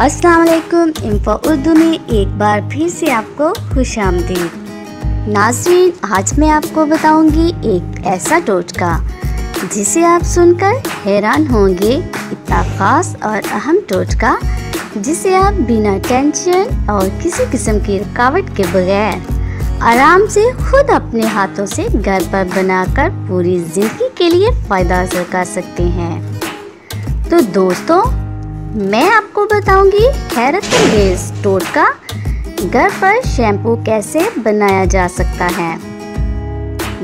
अस्सलाम वालेकुम। इंफो उर्दू में एक बार फिर से आपको खुशामदीद। नाज़रीन, आज मैं आपको बताऊंगी एक ऐसा टोटका जिसे आप सुनकर हैरान होंगे। इतना ख़ास और अहम टोटका जिसे आप बिना टेंशन और किसी किस्म की रुकावट के बगैर आराम से खुद अपने हाथों से घर पर बनाकर पूरी ज़िंदगी के लिए फ़ायदा हासिल कर सकते हैं। तो दोस्तों, मैं आपको बताऊंगी हैरत अंगेज़ टोटका घर पर शैम्पू कैसे बनाया जा सकता है।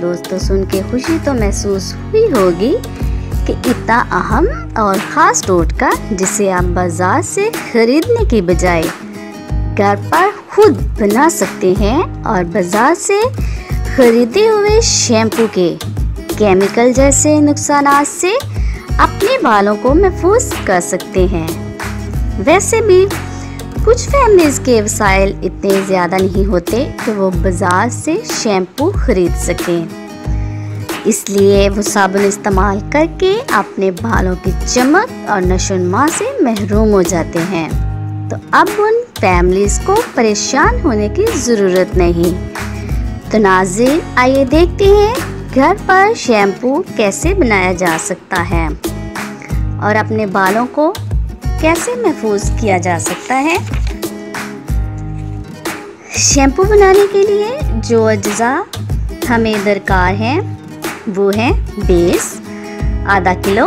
दोस्तों, सुन के खुशी तो महसूस हुई होगी कि इतना अहम और ख़ास टोटका जिसे आप बाज़ार से खरीदने की बजाय घर पर खुद बना सकते हैं और बाज़ार से खरीदे हुए शैम्पू के केमिकल जैसे नुकसानात से अपने बालों को महफूज कर सकते हैं। वैसे भी कुछ फैमिलीज़ के वसाइल इतने ज़्यादा नहीं होते कि वो बाज़ार से शैम्पू खरीद सकें, इसलिए वो साबुन इस्तेमाल करके अपने बालों की चमक और नशोनुमा से महरूम हो जाते हैं। तो अब उन फैमिलीज़ को परेशान होने की ज़रूरत नहीं। तो नाज़रीन, आइए देखते हैं घर पर शैम्पू कैसे बनाया जा सकता है और अपने बालों को कैसे महफूज किया जा सकता है। शैम्पू बनाने के लिए जो अज्जा हमें दरकार हैं वो है बेस आधा किलो,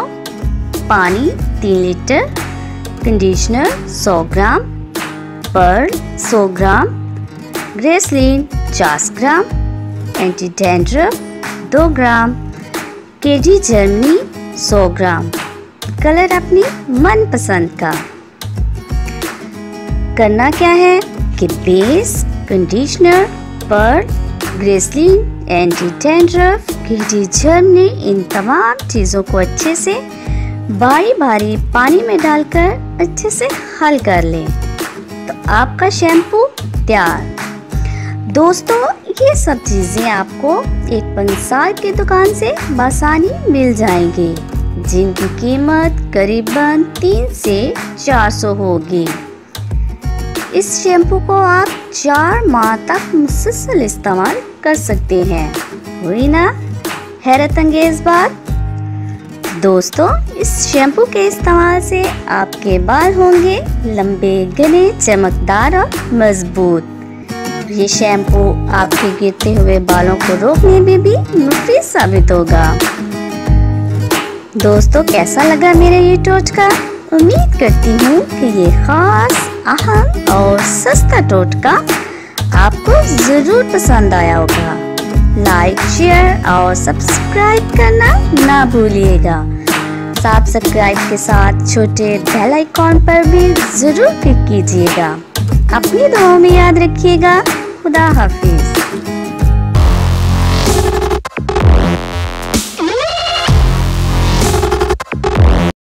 पानी 3 litre, conditioner 100 gram, pearl 100 gram, ग्रेसलीन 50 gram, anti dandruff 2 gram, KD Germany 100 gram, colour अपनी मनपसंद का। करना क्या है कि बेस, कंडीशनर, पर्ल, ग्रेसलीन, एंटी डैंड्रफ, केडी जर्मनी, इन तमाम चीज़ों को अच्छे से बारी बारी पानी में डालकर अच्छे से हल कर लें तो आपका शैम्पू तैयार। दोस्तों, ये सब चीज़ें आपको एक पंसार की दुकान से बआसानी मिल जाएंगी, जिनकी कीमत करीबन 300 से 400 होगी। इस शैम्पू को आप 4 माह तक मुसलसल इस्तेमाल कर सकते हैं। हुई ना हैरत अंगेज़ बात। दोस्तों, इस शैम्पू के इस्तेमाल से आपके बाल होंगे लंबे, घने, चमकदार और मजबूत। ये शैम्पू आपके गिरते हुए बालों को रोकने में भी मुफीद साबित होगा। दोस्तों, कैसा लगा मेरा ये टोटका? उम्मीद करती हूँ कि ये खास, अहम और सस्ता टोटका आपको ज़रूर पसंद आया होगा। लाइक, शेयर और सब्सक्राइब करना ना भूलिएगा। सब्सक्राइब के साथ छोटे बेल आइकॉन पर भी ज़रूर क्लिक कीजिएगा। अपनी दुआओं में याद रखिएगा। खुदा हाफिज।